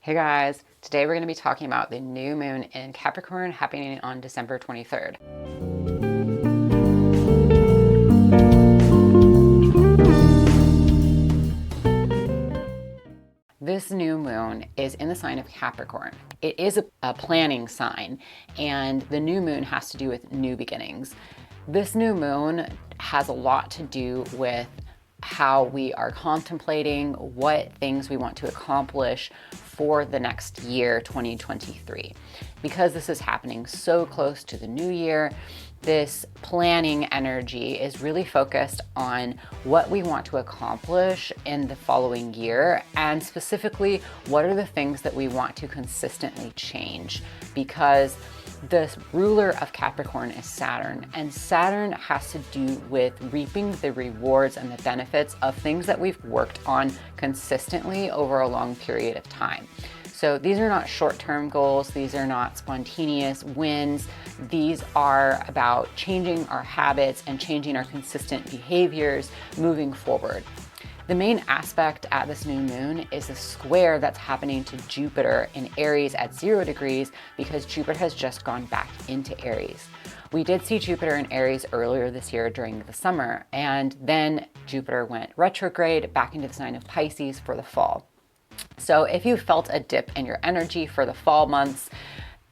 Hey guys, today we're going to be talking about the new moon in Capricorn happening on December 23rd. This new moon is in the sign of Capricorn. It is a planning sign, and the new moon has to do with new beginnings. This new moon has a lot to do with how we are contemplating what things we want to accomplish for the next year, 2023. Because this is happening so close to the new year, this planning energy is really focused on what we want to accomplish in the following year, and specifically, what are the things that we want to consistently change. Because the ruler of Capricorn is Saturn, and Saturn has to do with reaping the rewards and the benefits of things that we've worked on consistently over a long period of time. So these are not short-term goals, these are not spontaneous wins, these are about changing our habits and changing our consistent behaviors moving forward. The main aspect at this new moon is a square that's happening to Jupiter in Aries at 0 degrees because Jupiter has just gone back into Aries. We did see Jupiter in Aries earlier this year during the summer, and then Jupiter went retrograde back into the sign of Pisces for the fall. So if you felt a dip in your energy for the fall months,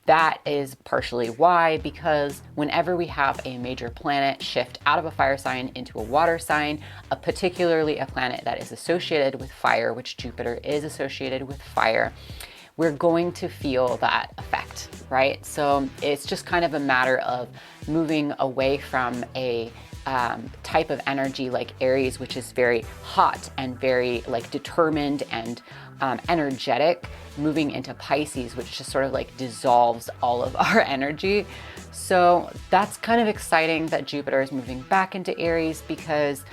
that is partially why, because whenever we have a major planet shift out of a fire sign into a water sign, particularly a planet that is associated with fire, which Jupiter is associated with fire, we're going to feel that effect, right? So it's just kind of a matter of moving away from a type of energy like Aries, which is very hot and very like determined and energetic, moving into Pisces, which just sort of like dissolves all of our energy. So that's kind of exciting that Jupiter is moving back into Aries, because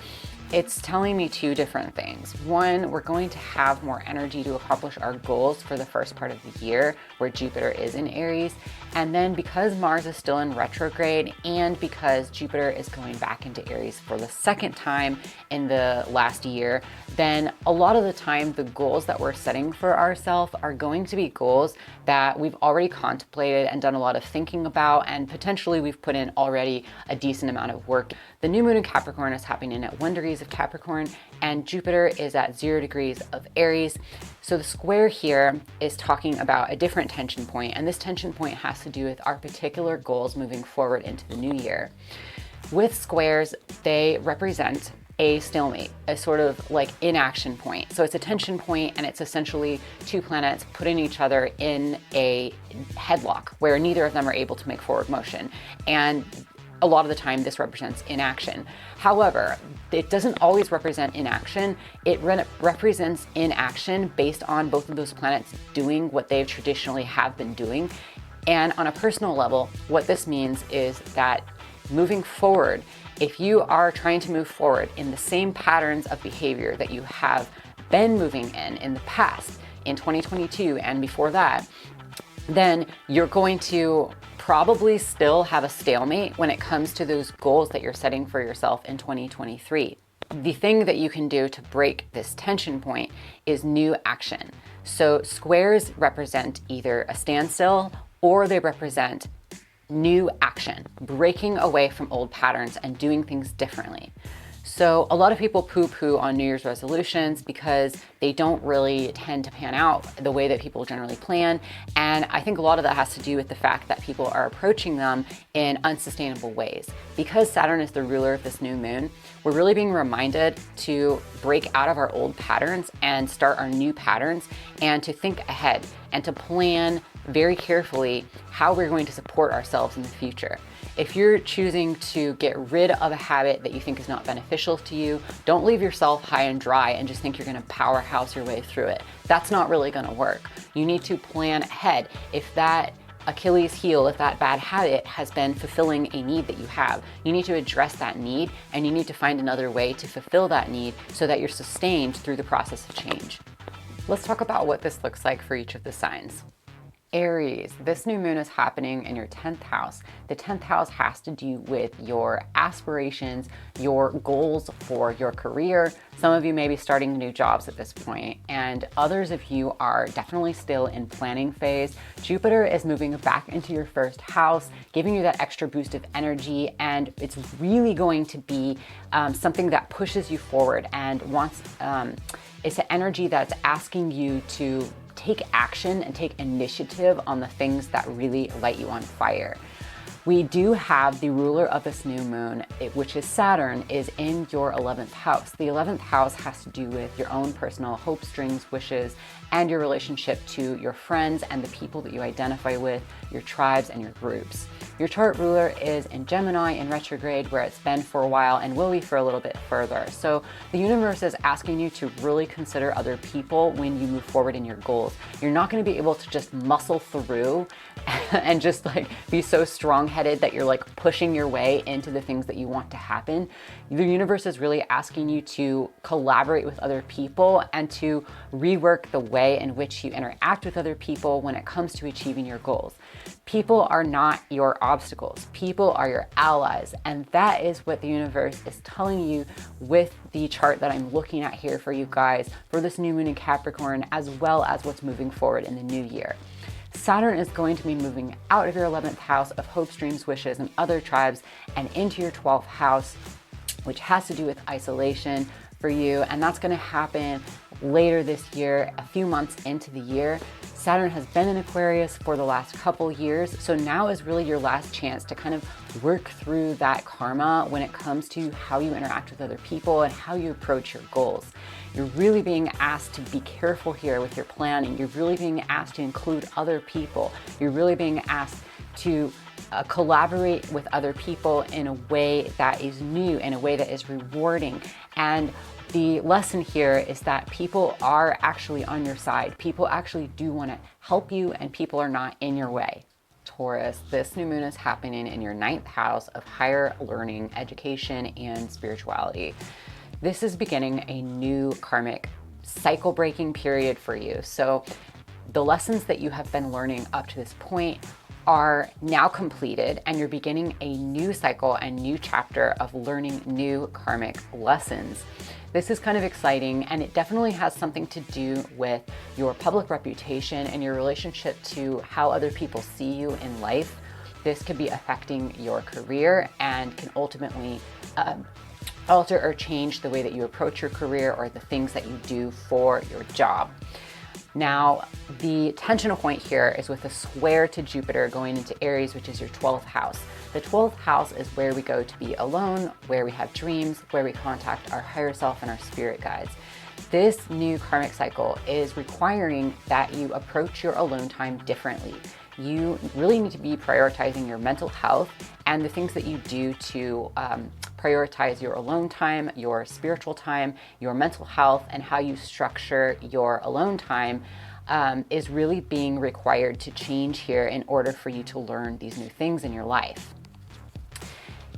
it's telling me two different things. One, we're going to have more energy to accomplish our goals for the first part of the year where Jupiter is in Aries. And then because Mars is still in retrograde and because Jupiter is going back into Aries for the second time in the last year, then a lot of the time the goals that we're setting for ourselves are going to be goals that we've already contemplated and done a lot of thinking about, and potentially we've put in already a decent amount of work. The new moon in Capricorn is happening at 1 degree of Capricorn, and Jupiter is at 0 degrees of Aries. So the square here is talking about a different tension point, and this tension point has to do with our particular goals moving forward into the new year. With squares, they represent a stalemate, a sort of like inaction point. So it's a tension point, and it's essentially two planets putting each other in a headlock where neither of them are able to make forward motion. And a lot of the time this represents inaction. However, it doesn't always represent inaction. It represents inaction based on both of those planets doing what they've traditionally have been doing. And on a personal level, what this means is that moving forward, if you are trying to move forward in the same patterns of behavior that you have been moving in the past, in 2022 and before that, then you're going to probably still have a stalemate when it comes to those goals that you're setting for yourself in 2023. The thing that you can do to break this tension point is new action. So squares represent either a standstill or they represent new action, breaking away from old patterns and doing things differently. So a lot of people poo-poo on New Year's resolutions because they don't really tend to pan out the way that people generally plan. And I think a lot of that has to do with the fact that people are approaching them in unsustainable ways. Because Saturn is the ruler of this new moon, we're really being reminded to break out of our old patterns and start our new patterns, and to think ahead and to plan very carefully how we're going to support ourselves in the future. If you're choosing to get rid of a habit that you think is not beneficial to you, don't leave yourself high and dry and just think you're gonna powerhouse your way through it. That's not really gonna work. You need to plan ahead. If that Achilles heel, if that bad habit has been fulfilling a need that you have, you need to address that need, and you need to find another way to fulfill that need so that you're sustained through the process of change. Let's talk about what this looks like for each of the signs. Aries, this new moon is happening in your 10th house. The 10th house has to do with your aspirations, your goals for your career. Some of you may be starting new jobs at this point, and others of you are definitely still in planning phase. Jupiter is moving back into your first house, giving you that extra boost of energy, and it's really going to be something that pushes you forward and wants, it's an energy that's asking you to take action and take initiative on the things that really light you on fire. We do have the ruler of this new moon, which is Saturn, is in your 11th house. The 11th house has to do with your own personal hopes, dreams, wishes, and your relationship to your friends and the people that you identify with, your tribes and your groups. Your chart ruler is in Gemini in retrograde, where it's been for a while and will be for a little bit further. So the universe is asking you to really consider other people when you move forward in your goals. You're not going to be able to just muscle through and just like be so strong-headed that you're like pushing your way into the things that you want to happen. The universe is really asking you to collaborate with other people and to rework the way in which you interact with other people when it comes to achieving your goals. People are not your obstacles. People are your allies. And that is what the universe is telling you with the chart that I'm looking at here for you guys for this new moon in Capricorn, as well as what's moving forward in the new year. Saturn is going to be moving out of your 11th house of hopes, dreams, wishes, and other tribes and into your 12th house, which has to do with isolation for you. And that's going to happen later this year, a few months into the year. Saturn has been in Aquarius for the last couple years, so now is really your last chance to kind of work through that karma when it comes to how you interact with other people and how you approach your goals. You're really being asked to be careful here with your planning. You're really being asked to include other people. You're really being asked to collaborate with other people in a way that is new, in a way that is rewarding. And the lesson here is that people are actually on your side. People actually do want to help you, and people are not in your way. Taurus, this new moon is happening in your 9th house of higher learning, education, and spirituality. This is beginning a new karmic cycle-breaking period for you. So the lessons that you have been learning up to this point are now completed, and you're beginning a new cycle and new chapter of learning new karmic lessons. This is kind of exciting, and it definitely has something to do with your public reputation and your relationship to how other people see you in life. This could be affecting your career and can ultimately alter or change the way that you approach your career or the things that you do for your job. Now, the tension point here is with a square to Jupiter going into Aries, which is your 12th house. The 12th house is where we go to be alone, where we have dreams, where we contact our higher self and our spirit guides. This new karmic cycle is requiring that you approach your alone time differently. You really need to be prioritizing your mental health and the things that you do to prioritize your alone time, your spiritual time, your mental health, and how you structure your alone time is really being required to change here in order for you to learn these new things in your life.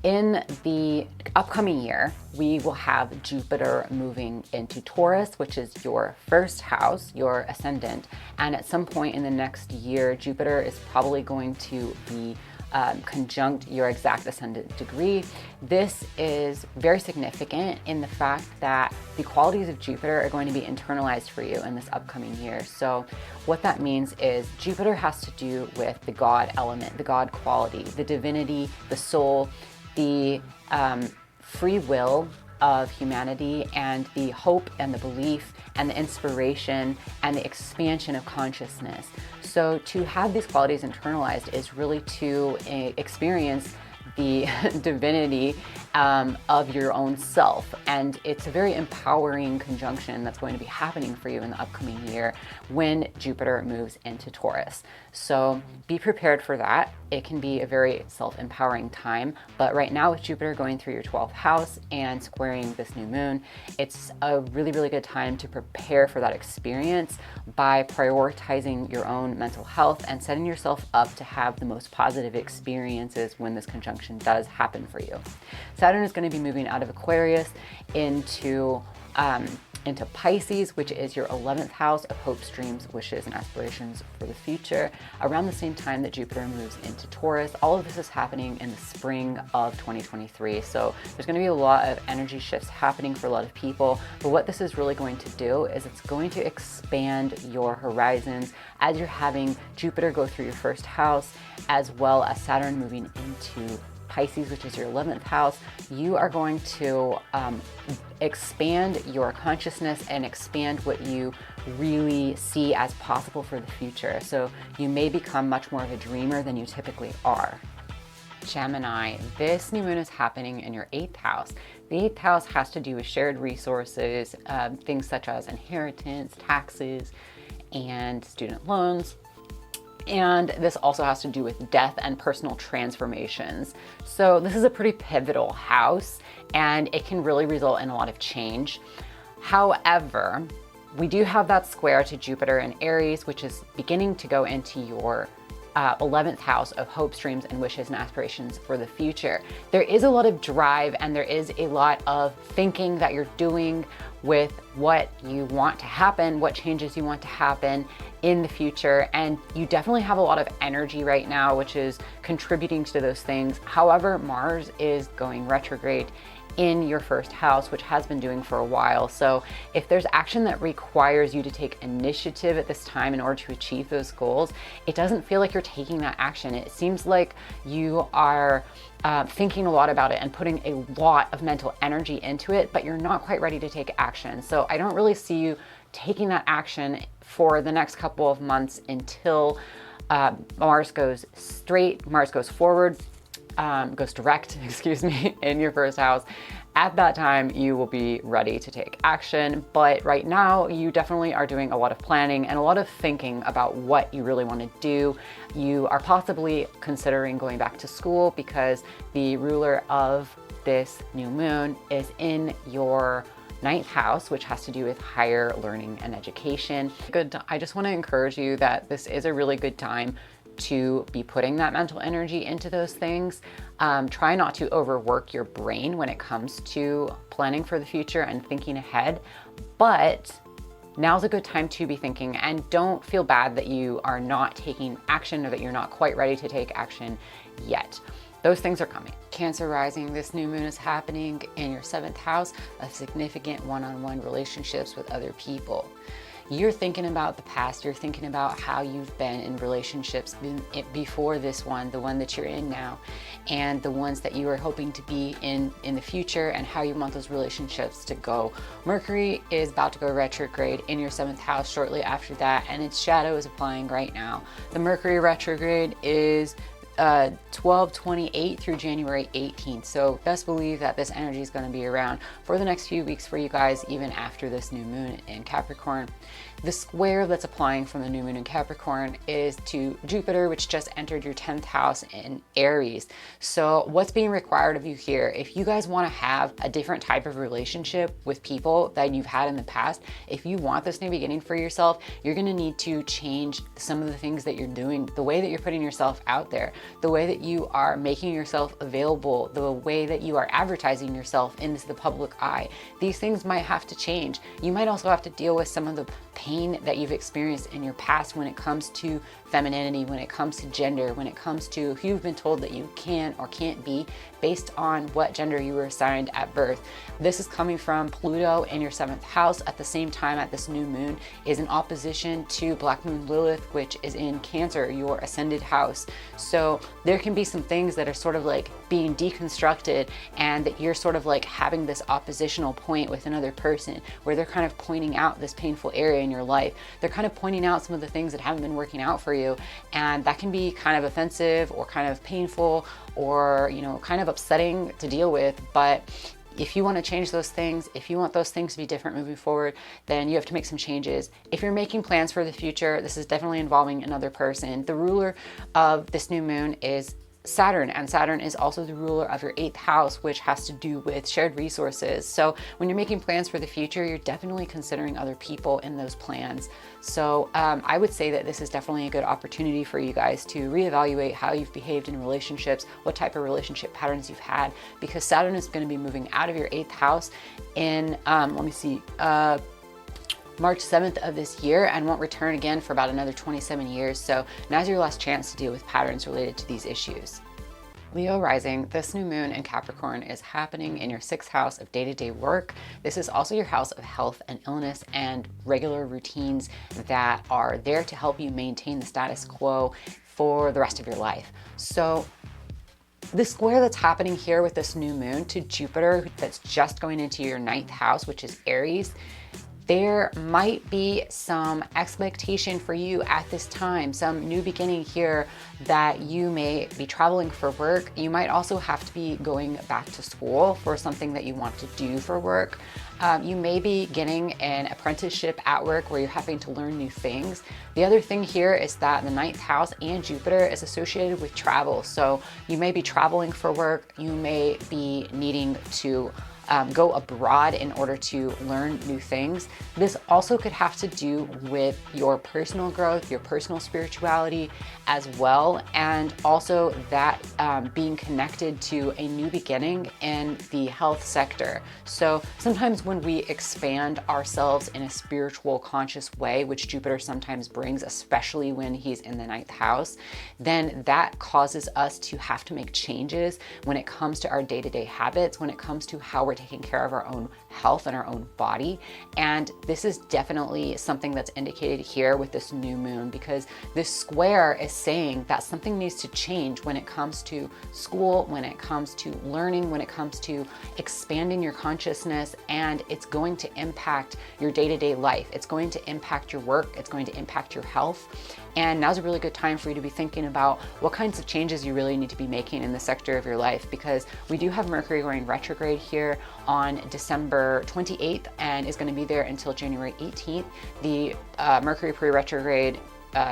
In the upcoming year, we will have Jupiter moving into Taurus, which is your first house, your ascendant. And at some point in the next year, Jupiter is probably going to be conjunct your exact ascendant degree. This is very significant in the fact that the qualities of Jupiter are going to be internalized for you in this upcoming year. So what that means is Jupiter has to do with the God element, the God quality, the divinity, the soul, the free will of humanity, and the hope and the belief and the inspiration and the expansion of consciousness. So to have these qualities internalized is really to experience the divinity of your own self. And it's a very empowering conjunction that's going to be happening for you in the upcoming year when Jupiter moves into Taurus. So be prepared for that. It can be a very self-empowering time, but right now with Jupiter going through your 12th house and squaring this new moon, it's a really, really good time to prepare for that experience by prioritizing your own mental health and setting yourself up to have the most positive experiences when this conjunction does happen for you. Saturn is going to be moving out of Aquarius into into Pisces, which is your 11th house of hopes, dreams, wishes, and aspirations for the future, around the same time that Jupiter moves into Taurus. All of this is happening in the spring of 2023. So there's going to be a lot of energy shifts happening for a lot of people. But what this is really going to do is it's going to expand your horizons as you're having Jupiter go through your first house, as well as Saturn moving into Pisces, which is your 11th house. You are going to expand your consciousness and expand what you really see as possible for the future. So you may become much more of a dreamer than you typically are. Gemini, this new moon is happening in your 8th house. The 8th house has to do with shared resources, things such as inheritance, taxes, and student loans. And this also has to do with death and personal transformations. So this is a pretty pivotal house, and it can really result in a lot of change. However, we do have that square to Jupiter in Aries, which is beginning to go into your 11th house of hopes, dreams, and wishes and aspirations for the future. There is a lot of drive and there is a lot of thinking that you're doing with what you want to happen, what changes you want to happen in the future. And you definitely have a lot of energy right now, which is contributing to those things. However, Mars is going retrograde in your first house, which has been doing for a while. So if there's action that requires you to take initiative at this time in order to achieve those goals, it doesn't feel like you're taking that action. It seems like you are thinking a lot about it and putting a lot of mental energy into it, but you're not quite ready to take action. So I don't really see you taking that action for the next couple of months until Mars goes straight, Mars goes forward, goes direct, excuse me, in your first house. At that time, you will be ready to take action. But right now, you definitely are doing a lot of planning and a lot of thinking about what you really want to do. You are possibly considering going back to school because the ruler of this new moon is in your 9th house, which has to do with higher learning and education. I just want to encourage you that this is a really good time to be putting that mental energy into those things. Try not to overwork your brain when it comes to planning for the future and thinking ahead, but now's a good time to be thinking, and don't feel bad that you are not taking action or that you're not quite ready to take action yet. Those things are coming. Cancer rising, this new moon is happening in your 7th house of significant one-on-one relationships with other people. You're thinking about the past, you're thinking about how you've been in relationships before this one, the one that you're in now, and the ones that you are hoping to be in the future, and how you want those relationships to go. Mercury is about to go retrograde in your 7th house shortly after that, and its shadow is applying right now. The Mercury retrograde is 12/28 through January 18th. So best believe that this energy is going to be around for the next few weeks for you guys, even after this new moon in Capricorn. The square that's applying from the new moon in Capricorn is to Jupiter, which just entered your 10th house in Aries. So what's being required of you here, if you guys want to have a different type of relationship with people that you've had in the past, if you want this new beginning for yourself, you're going to need to change some of the things that you're doing, the way that you're putting yourself out there, the way that you are making yourself available, the way that you are advertising yourself into the public eye. These things might have to change. You might also have to deal with some of the pain that you've experienced in your past when it comes to femininity, when it comes to gender, when it comes to who you've been told that you can or can't be based on what gender you were assigned at birth. This is coming from Pluto in your 7th house. At the same time, at this new moon is in opposition to Black Moon Lilith, which is in Cancer, your ascended house. So there can be some things that are sort of like being deconstructed, and that you're sort of like having this oppositional point with another person where they're kind of pointing out this painful area in your life. They're kind of pointing out some of the things that haven't been working out for you, and that can be kind of offensive or kind of painful or, you know, kind of upsetting to deal with. But if you want to change those things, if you want those things to be different moving forward, then you have to make some changes. If you're making plans for the future, this is definitely involving another person. The ruler of this new moon is Saturn, and Saturn is also the ruler of your 8th house, which has to do with shared resources. So when you're making plans for the future, you're definitely considering other people in those plans. So I would say that this is definitely a good opportunity for you guys to reevaluate how you've behaved in relationships, what type of relationship patterns you've had, because Saturn is going to be moving out of your 8th house in, March 7th of this year and won't return again for about another 27 years. So now's your last chance to deal with patterns related to these issues. Leo rising, this new moon in Capricorn is happening in your 6th house of day-to-day work. This is also your house of health and illness and regular routines that are there to help you maintain the status quo for the rest of your life. So the square that's happening here with this new moon to Jupiter that's just going into your 9th house, which is Aries, there might be some expectation for you at this time, some new beginning here that you may be traveling for work. You might also have to be going back to school for something that you want to do for work. You may be getting an apprenticeship at work where you're having to learn new things. The other thing here is that the 9th house and Jupiter is associated with travel. So you may be traveling for work. You may be needing to go abroad in order to learn new things. This also could have to do with your personal growth, your personal spirituality as well, and also that being connected to a new beginning in the health sector. So sometimes when we expand ourselves in a spiritual, conscious way, which Jupiter sometimes brings, especially when he's in the 9th house, then that causes us to have to make changes when it comes to our day-to-day habits, when it comes to how we're taking care of our own health and our own body. And this is definitely something that's indicated here with this new moon, because this square is saying that something needs to change when it comes to school, when it comes to learning, when it comes to expanding your consciousness, and it's going to impact your day-to-day life. It's going to impact your work. It's going to impact your health. And now's a really good time for you to be thinking about what kinds of changes you really need to be making in the sector of your life, because we do have Mercury going retrograde here on December 28th and is going to be there until January 18th. The Mercury pre-retrograde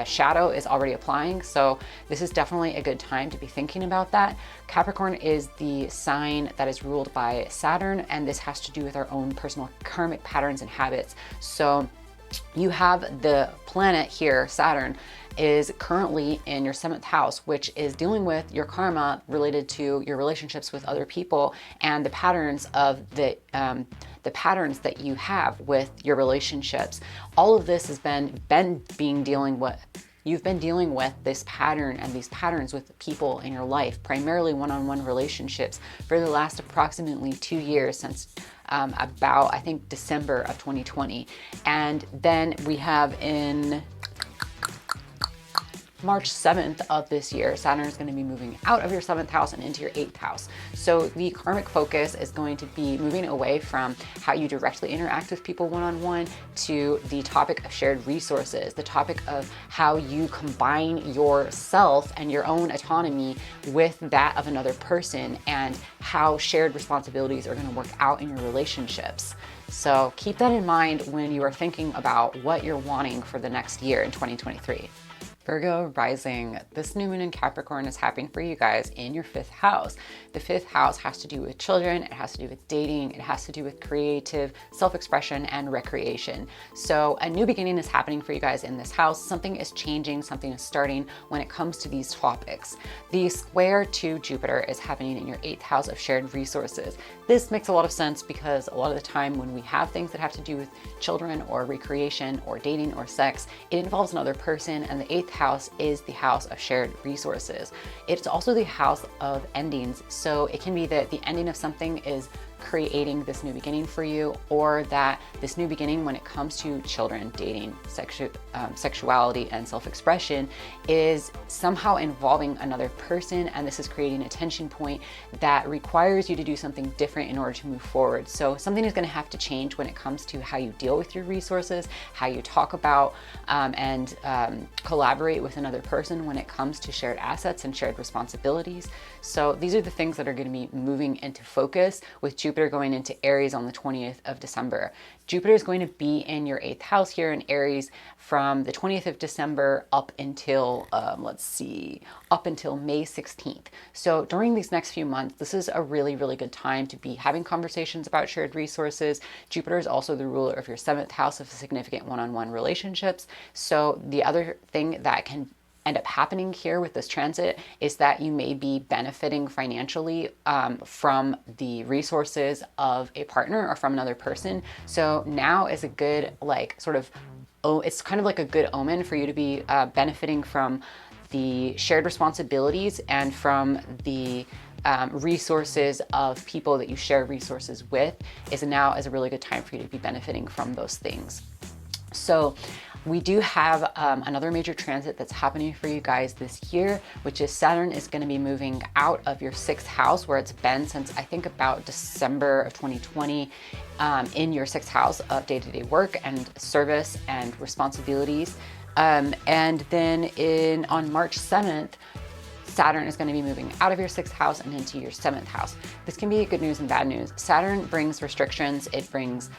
shadow is already applying, so this is definitely a good time to be thinking about that. Capricorn is the sign that is ruled by Saturn, and this has to do with our own personal karmic patterns and habits. So you have the planet here, Saturn, is currently in your 7th house, which is dealing with your karma related to your relationships with other people and the patterns of the patterns that you have with your relationships. All of this has been dealing with. You've been dealing with this pattern and these patterns with people in your life, primarily one-on-one relationships, for the last approximately 2 years, since about, I think, December of 2020. And then we have in March 7th of this year, Saturn is going to be moving out of your 7th house and into your 8th house. So the karmic focus is going to be moving away from how you directly interact with people one-on-one to the topic of shared resources, the topic of how you combine yourself and your own autonomy with that of another person, and how shared responsibilities are going to work out in your relationships. So keep that in mind when you are thinking about what you're wanting for the next year in 2023. Virgo rising, this new moon in Capricorn is happening for you guys in your 5th house. The 5th house has to do with children, it has to do with dating, it has to do with creative self-expression and recreation. So a new beginning is happening for you guys in this house. Something is changing, something is starting when it comes to these topics. The square to Jupiter is happening in your 8th house of shared resources. This makes a lot of sense because a lot of the time when we have things that have to do with children or recreation or dating or sex, it involves another person, and the 8th house is the house of shared resources. It's also the house of endings. So it can be that the ending of something is creating this new beginning for you, or that this new beginning when it comes to children, dating, sexuality, and self-expression is somehow involving another person, and this is creating a tension point that requires you to do something different in order to move forward. So something is going to have to change when it comes to how you deal with your resources, how you talk about and collaborate with another person when it comes to shared assets and shared responsibilities. So these are the things that are going to be moving into focus with Jupiter going into Aries on the 20th of December. Jupiter is going to be in your 8th house here in Aries from the 20th of December up until, up until May 16th. So during these next few months, this is a really, really good time to be having conversations about shared resources. Jupiter is also the ruler of your 7th house of significant one-on-one relationships. So the other thing that can end up happening here with this transit is that you may be benefiting financially from the resources of a partner or from another person. So now is a good, like, sort of, it's kind of like a good omen for you to be benefiting from the shared responsibilities and from the resources of people that you share resources with. Now is a really good time for you to be benefiting from those things. So we do have another major transit that's happening for you guys this year, which is Saturn is going to be moving out of your 6th house, where it's been since I think about December of 2020, in your 6th house of day-to-day work and service and responsibilities. And then on March 7th, Saturn is going to be moving out of your 6th house and into your 7th house. This can be good news and bad news. Saturn brings restrictions. It brings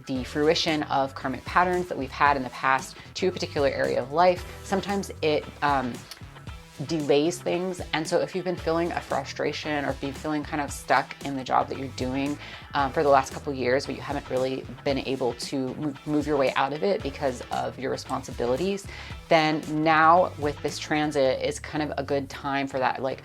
the fruition of karmic patterns that we've had in the past to a particular area of life. Sometimes it delays things. And so if you've been feeling a frustration or if you've been feeling kind of stuck in the job that you're doing for the last couple of years, but you haven't really been able to move your way out of it because of your responsibilities, then now with this transit is kind of a good time for that, like,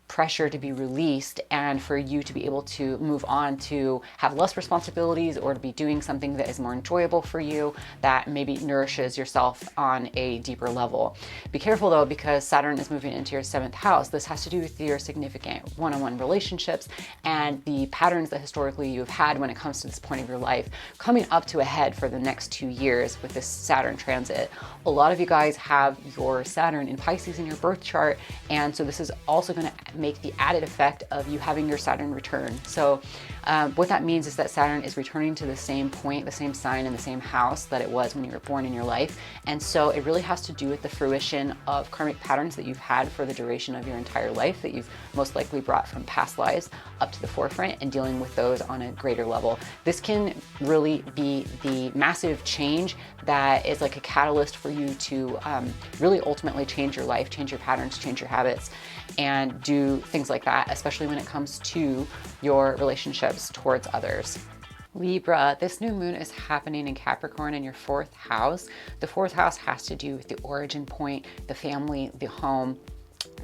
pressure to be released and for you to be able to move on to have less responsibilities or to be doing something that is more enjoyable for you, that maybe nourishes yourself on a deeper level. Be careful though, because Saturn is moving into your 7th house. This has to do with your significant one-on-one relationships and the patterns that historically you've had when it comes to this point of your life coming up to a head for the next 2 years with this Saturn transit. A lot of you guys have your Saturn in Pisces in your birth chart, and so this is also going to make the added effect of you having your Saturn return. So what that means is that Saturn is returning to the same point, the same sign, and the same house that it was when you were born in your life. And so it really has to do with the fruition of karmic patterns that you've had for the duration of your entire life, that you've most likely brought from past lives up to the forefront and dealing with those on a greater level. This can really be the massive change that is like a catalyst for you to really ultimately change your life, change your patterns, change your habits, and do things like that, especially when it comes to your relationships towards others. Libra, this new moon is happening in Capricorn in your 4th house. The 4th house has to do with the origin point, the family, the home.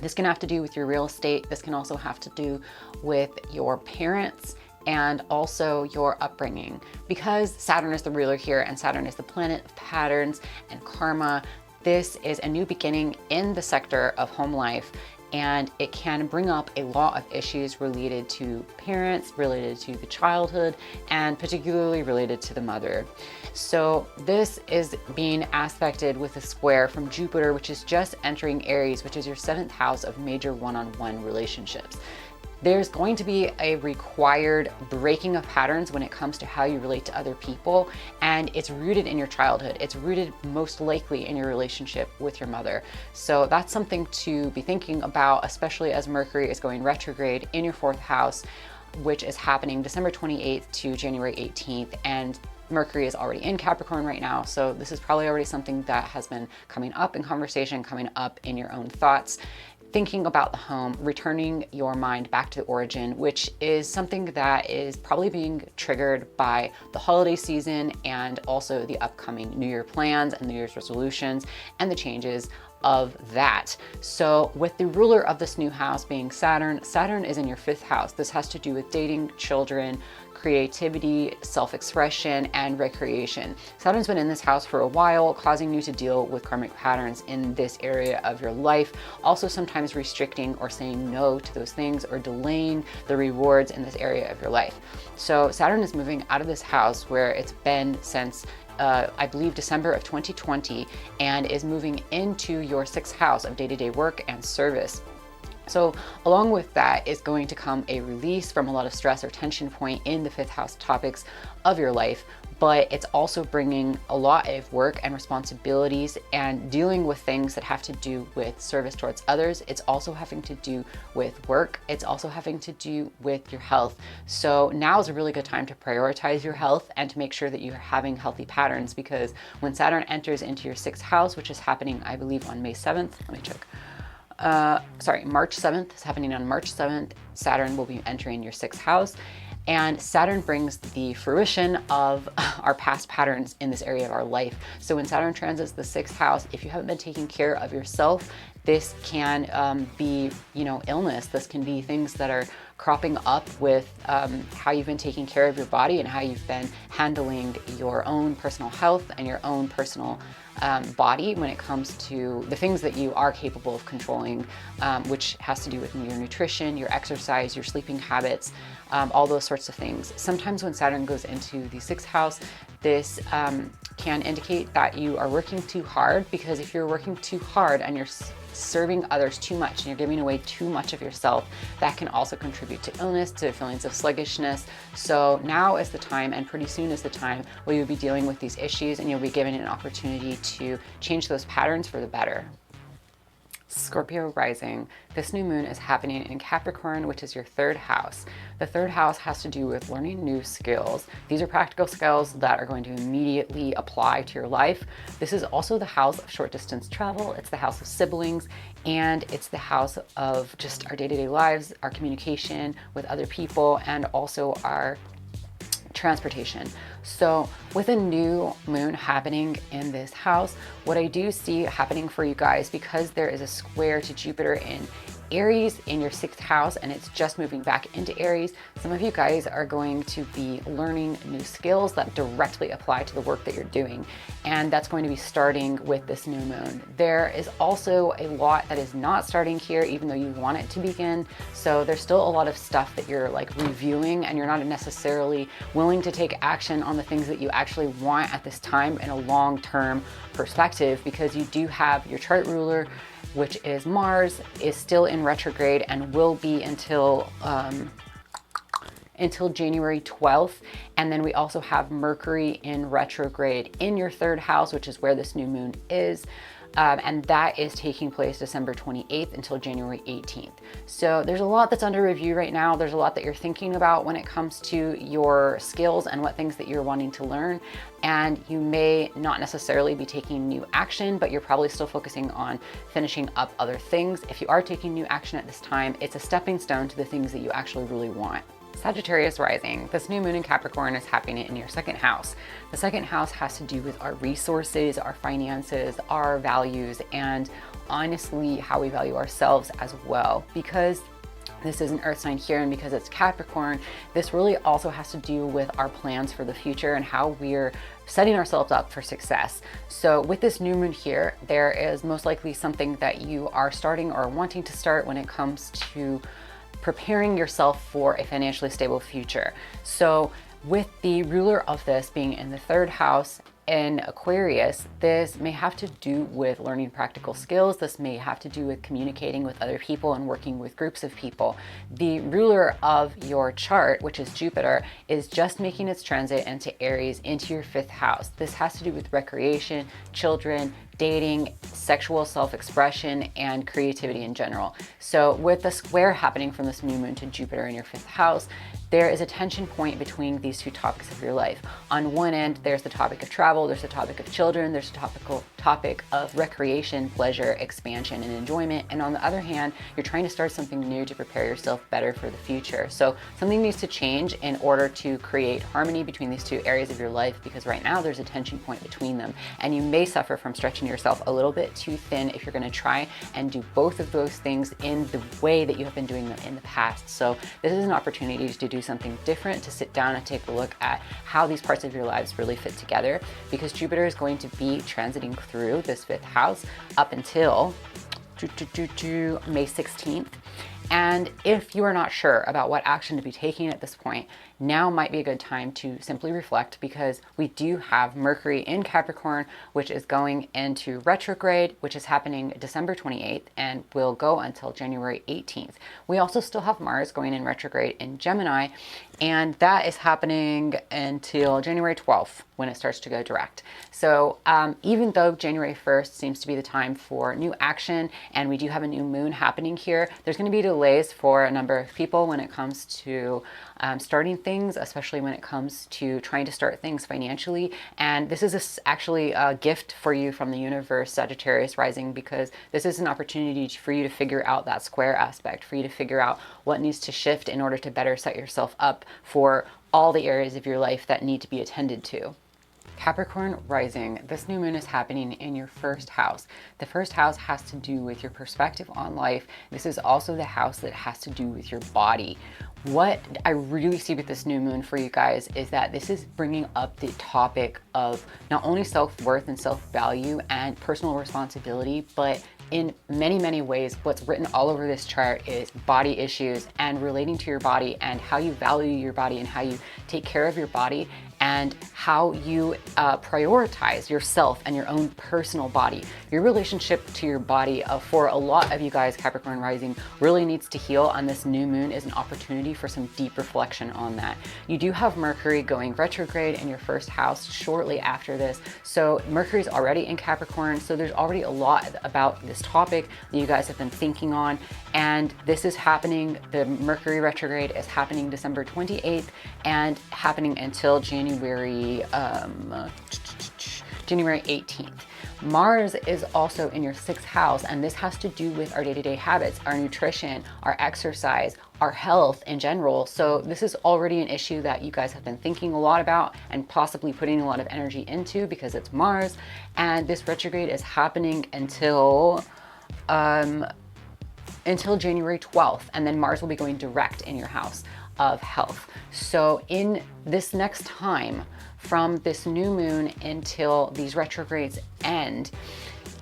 This can have to do with your real estate. This can also have to do with your parents and also your upbringing. Because Saturn is the ruler here and Saturn is the planet of patterns and karma, this is a new beginning in the sector of home life, and it can bring up a lot of issues related to parents, related to the childhood, and particularly related to the mother. So this is being aspected with a square from Jupiter, which is just entering Aries, which is your 7th house of major one-on-one relationships. There's going to be a required breaking of patterns when it comes to how you relate to other people, and it's rooted in your childhood. It's rooted most likely in your relationship with your mother. So that's something to be thinking about, especially as Mercury is going retrograde in your 4th house, which is happening December 28th to January 18th. And Mercury is already in Capricorn right now, so this is probably already something that has been coming up in conversation, coming up in your own thoughts. Thinking about the home, returning your mind back to the origin, which is something that is probably being triggered by the holiday season and also the upcoming New Year plans and New Year's resolutions and the changes of that. So with the ruler of this new house being Saturn, Saturn is in your 5th house. This has to do with dating, children, creativity, self-expression, and recreation. Saturn's been in this house for a while, causing you to deal with karmic patterns in this area of your life. Also sometimes restricting or saying no to those things or delaying the rewards in this area of your life. So Saturn is moving out of this house where it's been since I believe December of 2020, and is moving into your 6th house of day-to-day work and service. So along with that is going to come a release from a lot of stress or tension point in the 5th house topics of your life, but it's also bringing a lot of work and responsibilities and dealing with things that have to do with service towards others. It's also having to do with work. It's also having to do with your health. So now is a really good time to prioritize your health and to make sure that you're having healthy patterns, because when Saturn enters into your 6th house, which is happening, I believe, on May 7th, let me check. March 7th, it's happening on March 7th. Saturn will be entering your 6th house. And Saturn brings the fruition of our past patterns in this area of our life. So when Saturn transits the 6th house, if you haven't been taking care of yourself, this can be, illness. This can be things that are cropping up with how you've been taking care of your body and how you've been handling your own personal health and your own personal body when it comes to the things that you are capable of controlling, which has to do with your nutrition, your exercise, your sleeping habits, all those sorts of things. Sometimes when Saturn goes into the 6th house, this can indicate that you are working too hard, because if you're working too hard and you're serving others too much and you're giving away too much of yourself, that can also contribute to illness, to feelings of sluggishness. So now is the time, and pretty soon is the time, where you'll be dealing with these issues and you'll be given an opportunity to change those patterns for the better. Scorpio rising. This new moon is happening in Capricorn, which is your 3rd house. The 3rd house has to do with learning new skills. These are practical skills that are going to immediately apply to your life. This is also the house of short distance travel. It's the house of siblings, and it's the house of just our day-to-day lives, our communication with other people, and also our transportation. So with a new moon happening in this house, what I do see happening for you guys, because there is a square to Jupiter in Aries in your 6th house, and it's just moving back into Aries, some of you guys are going to be learning new skills that directly apply to the work that you're doing. And that's going to be starting with this new moon. There is also a lot that is not starting here, even though you want it to begin. So there's still a lot of stuff that you're like reviewing, and you're not necessarily willing to take action on the things that you actually want at this time in a long-term perspective, because you do have your chart ruler, which is Mars, is still in retrograde and will be until January 12th. And then we also have Mercury in retrograde in your 3rd house, which is where this new moon is. And that is taking place December 28th until January 18th. So there's a lot that's under review right now. There's a lot that you're thinking about when it comes to your skills and what things that you're wanting to learn. And you may not necessarily be taking new action, but you're probably still focusing on finishing up other things. If you are taking new action at this time, it's a stepping stone to the things that you actually really want. Sagittarius rising. This new moon in Capricorn is happening in your 2nd house. The 2nd house has to do with our resources, our finances, our values, and honestly, how we value ourselves as well. Because this is an earth sign here, and because it's Capricorn, this really also has to do with our plans for the future and how we're setting ourselves up for success. So with this new moon here, there is most likely something that you are starting or wanting to start when it comes to preparing yourself for a financially stable future. So with the ruler of this being in the 3rd house in Aquarius, this may have to do with learning practical skills. This may have to do with communicating with other people and working with groups of people. The ruler of your chart, which is Jupiter, is just making its transit into Aries into your 5th house. This has to do with recreation, children, dating, sexual self-expression, and creativity in general. So with the square happening from this new moon to Jupiter in your 5th house, there is a tension point between these two topics of your life. On one end, there's the topic of travel, there's the topic of children, there's the topic of recreation, pleasure, expansion, and enjoyment. And on the other hand, you're trying to start something new to prepare yourself better for the future. So something needs to change in order to create harmony between these two areas of your life, because right now there's a tension point between them. And you may suffer from stretching yourself a little bit too thin if you're gonna try and do both of those things in the way that you have been doing them in the past. So this is an opportunity to do something different, to sit down and take a look at how these parts of your lives really fit together, because Jupiter is going to be transiting through this 5th house up until May 16th. And if you are not sure about what action to be taking at this point, now might be a good time to simply reflect, because we do have Mercury in Capricorn, which is going into retrograde, which is happening December 28th and will go until January 18th. We also still have Mars going in retrograde in Gemini, and that is happening until January 12th when it starts to go direct. So even though January 1st seems to be the time for new action, and we do have a new moon happening here, there's going to be delays for a number of people when it comes to starting things things, especially when it comes to trying to start things financially. And this is actually a gift for you from the universe, Sagittarius rising, because this is an opportunity for you to figure out that square aspect, for you to figure out what needs to shift in order to better set yourself up for all the areas of your life that need to be attended to. Capricorn rising, this new moon is happening in your first house. The first house has to do with your perspective on life. This is also the house that has to do with your body. What I really see with this new moon for you guys is that this is bringing up the topic of not only self-worth and self-value and personal responsibility, but in many, many ways, what's written all over this chart is body issues and relating to your body and how you value your body and how you take care of your body and how you prioritize yourself and your own personal body. Your relationship to your body, for a lot of you guys, Capricorn rising, really needs to heal, and this new moon is an opportunity for some deep reflection on that. You do have Mercury going retrograde in your first house shortly after this. So Mercury's already in Capricorn, so there's already a lot about this topic that you guys have been thinking on. And this is happening, the Mercury retrograde is happening December 28th and happening until January 18th. Mars is also in your sixth house, and this has to do with our day-to-day habits, our nutrition, our exercise, our health in general. So this is already an issue that you guys have been thinking a lot about and possibly putting a lot of energy into because it's Mars. And this retrograde is happening until January 12th, and then Mars will be going direct in your house of health. So in this next time, from this new moon until these retrogrades end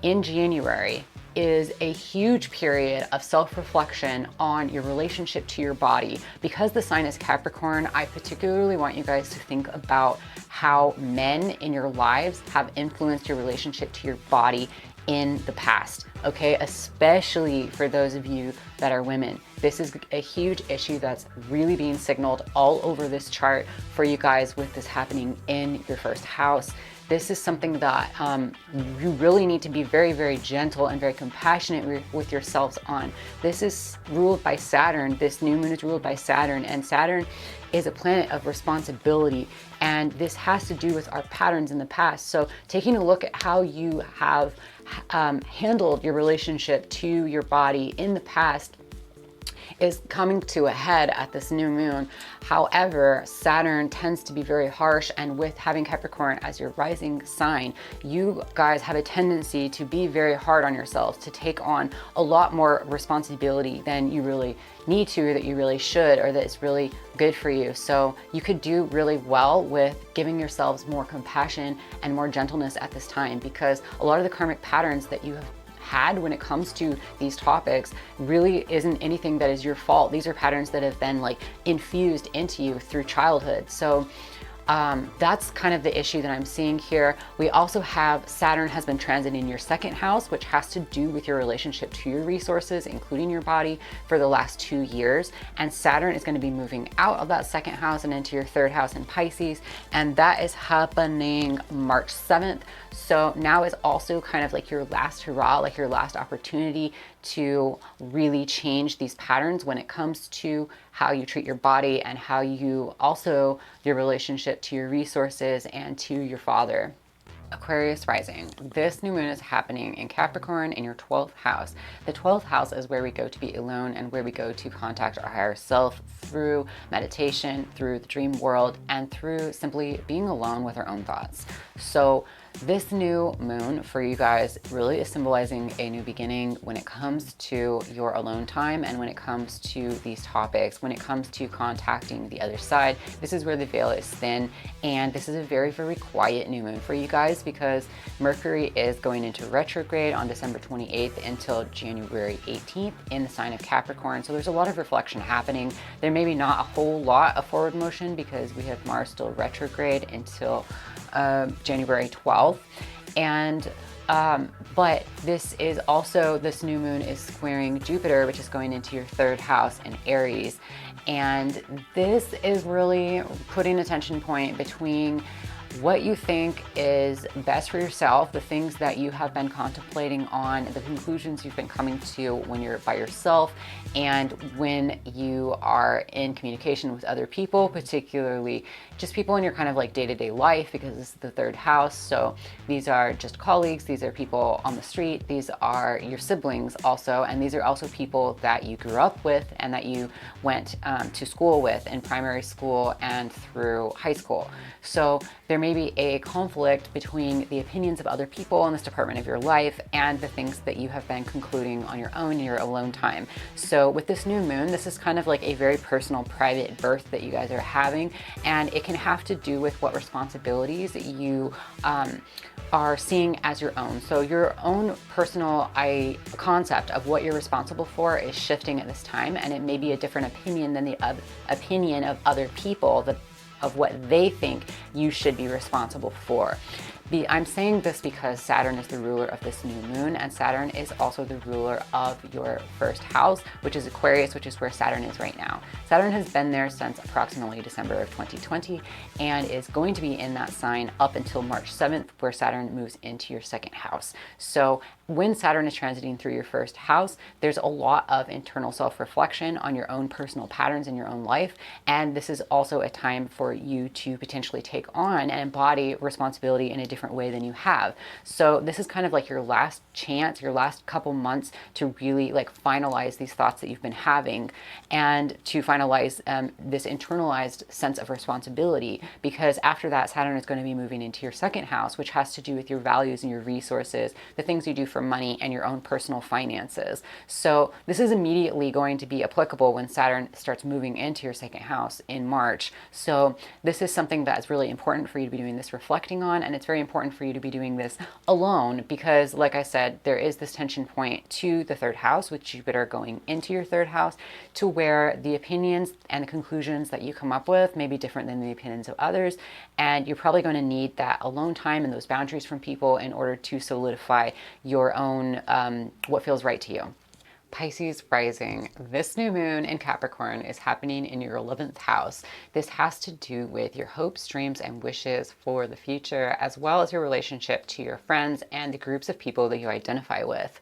in January, is a huge period of self-reflection on your relationship to your body. Because the sign is Capricorn, I particularly want you guys to think about how men in your lives have influenced your relationship to your body in the past, okay? Especially for those of you that are women. This is a huge issue that's really being signaled all over this chart for you guys with this happening in your first house. This is something that you really need to be very, very gentle and very compassionate with yourselves on. This is ruled by Saturn. This new moon is ruled by Saturn, and Saturn is a planet of responsibility, and this has to do with our patterns in the past. So taking a look at how you have handled your relationship to your body in the past is coming to a head at this new moon. However, Saturn tends to be very harsh, and with having Capricorn as your rising sign, you guys have a tendency to be very hard on yourselves, to take on a lot more responsibility than you really need to, or that you really should, or that is really good for you. So you could do really well with giving yourselves more compassion and more gentleness at this time, because a lot of the karmic patterns that you have had when it comes to these topics really isn't anything that is your fault. These are patterns that have been like infused into you through childhood. So that's kind of the issue that I'm seeing here. We also have Saturn has been transiting your second house, which has to do with your relationship to your resources, including your body, for the last 2 years. And Saturn is going to be moving out of that second house and into your third house in Pisces. And that is happening March 7th. So now is also kind of like your last hurrah, like your last opportunity to really change these patterns when it comes to how you treat your body and how you also your relationship to your resources and to your father. Aquarius rising. This new moon is happening in Capricorn in your 12th house. The 12th house is where we go to be alone and where we go to contact our higher self through meditation, through the dream world, and through simply being alone with our own thoughts. So this new moon for you guys really is symbolizing a new beginning when it comes to your alone time and when it comes to these topics, when it comes to contacting the other side. This is where the veil is thin, and this is a very, very quiet new moon for you guys because Mercury is going into retrograde on December 28th until January 18th in the sign of Capricorn. So there's a lot of reflection happening. There may be not a whole lot of forward motion because we have Mars still retrograde until January 12th. And but this is also, this new moon is squaring Jupiter, which is going into your third house in Aries. And this is really putting a tension point between what you think is best for yourself, the things that you have been contemplating on, the conclusions you've been coming to when you're by yourself and when you are in communication with other people, particularly just people in your kind of like day-to-day life, because this is the third house. So these are just colleagues, these are people on the street, these are your siblings also, and these are also people that you grew up with and that you went to school with in primary school and through high school. So there may be a conflict between the opinions of other people in this department of your life and the things that you have been concluding on your own in your alone time. So with this new moon, this is kind of like a very personal, private birth that you guys are having, and it can have to do with what responsibilities you are seeing as your own. So your own personal concept of what you're responsible for is shifting at this time, and it may be a different opinion than the opinion of other people of what they think you should be responsible for. I'm saying this because Saturn is the ruler of this new moon, and Saturn is also the ruler of your first house, which is Aquarius, which is where Saturn is right now. Saturn has been there since approximately December of 2020 and is going to be in that sign up until March 7th, where Saturn moves into your second house. So when Saturn is transiting through your first house, there's a lot of internal self-reflection on your own personal patterns in your own life. And this is also a time for you to potentially take on and embody responsibility in a different way than you have. So this is kind of like your last chance, your last couple months to really like finalize these thoughts that you've been having and to finalize this internalized sense of responsibility, because after that, Saturn is going to be moving into your second house, which has to do with your values and your resources, the things you do for money and your own personal finances. So this is immediately going to be applicable when Saturn starts moving into your second house in March. So this is something that's really important for you to be doing this reflecting on, and it's very important for you to be doing this alone because, like I said, there is this tension point to the third house with Jupiter going into your third house, to where the opinions and the conclusions that you come up with may be different than the opinions of others, and you're probably going to need that alone time and those boundaries from people in order to solidify your own what feels right to you. Pisces rising, this new moon in Capricorn is happening in your 11th house. This has to do with your hopes, dreams, and wishes for the future, as well as your relationship to your friends and the groups of people that you identify with.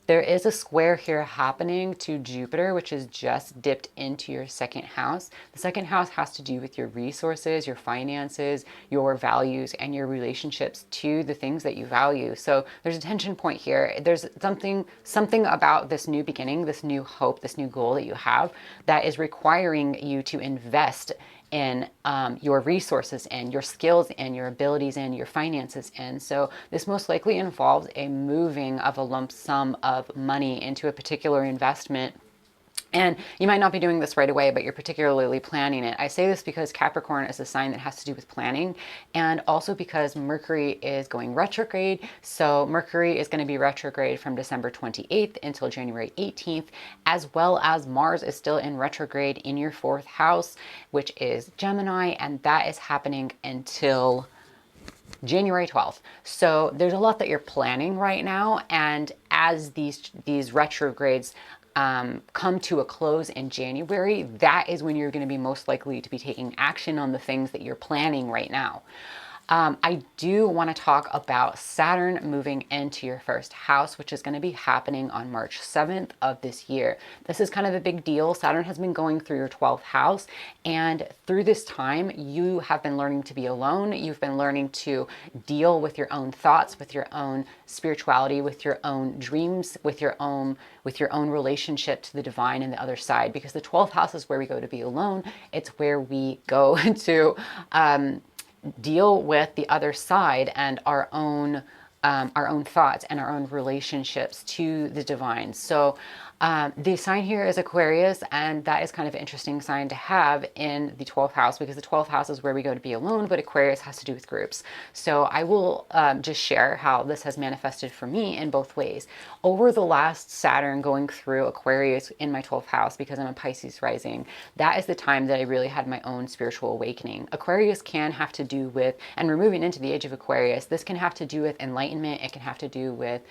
There is a square here happening to Jupiter, which is just dipped into your second house. The second house has to do with your resources, your finances, your values, and your relationships to the things that you value. So there's a tension point here. There's something about this new beginning, this new hope, this new goal that you have that is requiring you to invest in your resources and your skills and your abilities and your finances in. So this most likely involves a moving of a lump sum of money into a particular investment. And you might not be doing this right away, but you're particularly planning it. I say this because Capricorn is a sign that has to do with planning, and also because Mercury is going retrograde. So Mercury is going to be retrograde from December 28th until January 18th, as well as Mars is still in retrograde in your fourth house, which is Gemini, and that is happening until January 12th. So there's a lot that you're planning right now, and as these retrogrades come to a close in January, that is when you're going to be most likely to be taking action on the things that you're planning right now. I do want to talk about Saturn moving into your first house, which is going to be happening on March 7th of this year. This is kind of a big deal. Saturn has been going through your 12th house, and through this time, you have been learning to be alone. You've been learning to deal with your own thoughts, with your own spirituality, with your own dreams, with your own relationship to the divine and the other side, because the 12th house is where we go to be alone. It's where we go to deal with the other side and our own thoughts and our own relationships to the divine. So the sign here is Aquarius, and that is kind of an interesting sign to have in the 12th house, because the 12th house is where we go to be alone, but Aquarius has to do with groups. So I will just share how this has manifested for me in both ways. Over the last Saturn going through Aquarius in my 12th house, because I'm a Pisces rising, that is the time that I really had my own spiritual awakening. Aquarius can have to do with, and we're moving into the age of Aquarius, this can have to do with enlightenment enlightenment. It can have to do with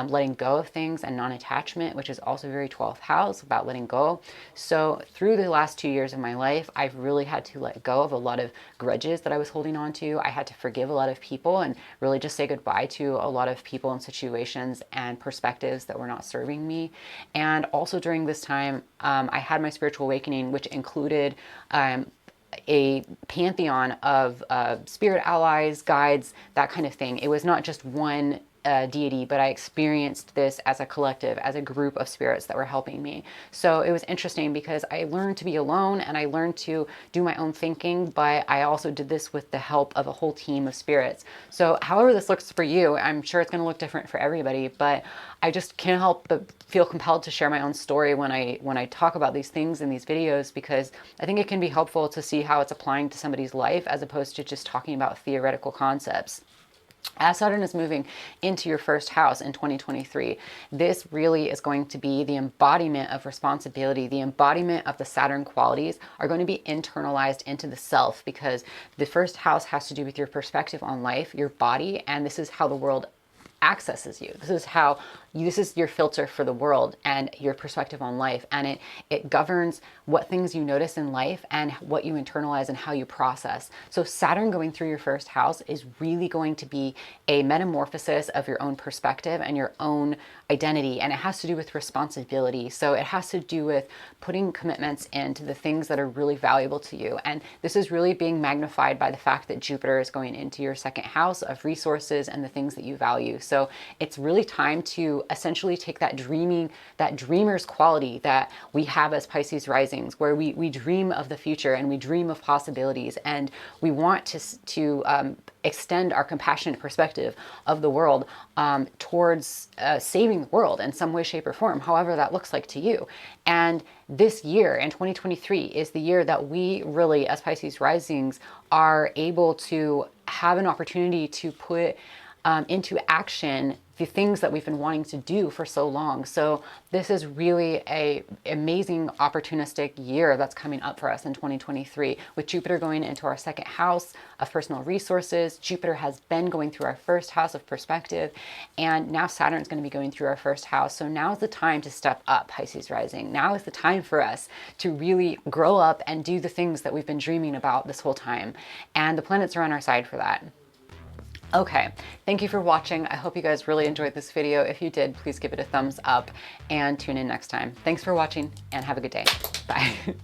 letting go of things and non-attachment, which is also very 12th house, about letting go. So through the last 2 years of my life, I've really had to let go of a lot of grudges that I was holding on to. I had to forgive a lot of people and really just say goodbye to a lot of people and situations and perspectives that were not serving me. And also during this time, I had my spiritual awakening, which included a pantheon of spirit allies, guides, that kind of thing. It was not just one deity, but I experienced this as a collective, as a group of spirits that were helping me. So it was interesting because I learned to be alone and I learned to do my own thinking, but I also did this with the help of a whole team of spirits. So however this looks for you, I'm sure it's going to look different for everybody, but I just can't help but feel compelled to share my own story when I talk about these things in these videos, because I think it can be helpful to see how it's applying to somebody's life as opposed to just talking about theoretical concepts. As Saturn is moving into your first house in 2023, this really is going to be the embodiment of responsibility. The embodiment of the Saturn qualities are going to be internalized into the self, because the first house has to do with your perspective on life, your body, and this is how the world accesses you. This is your filter for the world and your perspective on life, and it governs what things you notice in life and what you internalize and how you process. So Saturn going through your first house is really going to be a metamorphosis of your own perspective and your own identity, and it has to do with responsibility. So it has to do with putting commitments into the things that are really valuable to you, and this is really being magnified by the fact that Jupiter is going into your second house of resources and the things that you value. So it's really time to essentially take that dreamer's quality that we have as Pisces risings, where we dream of the future and we dream of possibilities, and we want to extend our compassionate perspective of the world towards saving the world in some way, shape, or form, however that looks like to you. And this year in 2023 is the year that we really, as Pisces risings, are able to have an opportunity to put into action the things that we've been wanting to do for so long. So this is really an amazing opportunistic year that's coming up for us in 2023, with Jupiter going into our second house of personal resources. Jupiter has been going through our first house of perspective, and now Saturn is going to be going through our first house. So now is the time to step up, Pisces rising. Now is the time for us to really grow up and do the things that we've been dreaming about this whole time. And the planets are on our side for that. Okay, thank you for watching. I hope you guys really enjoyed this video. If you did, please give it a thumbs up and tune in next time. Thanks for watching and have a good day. Bye.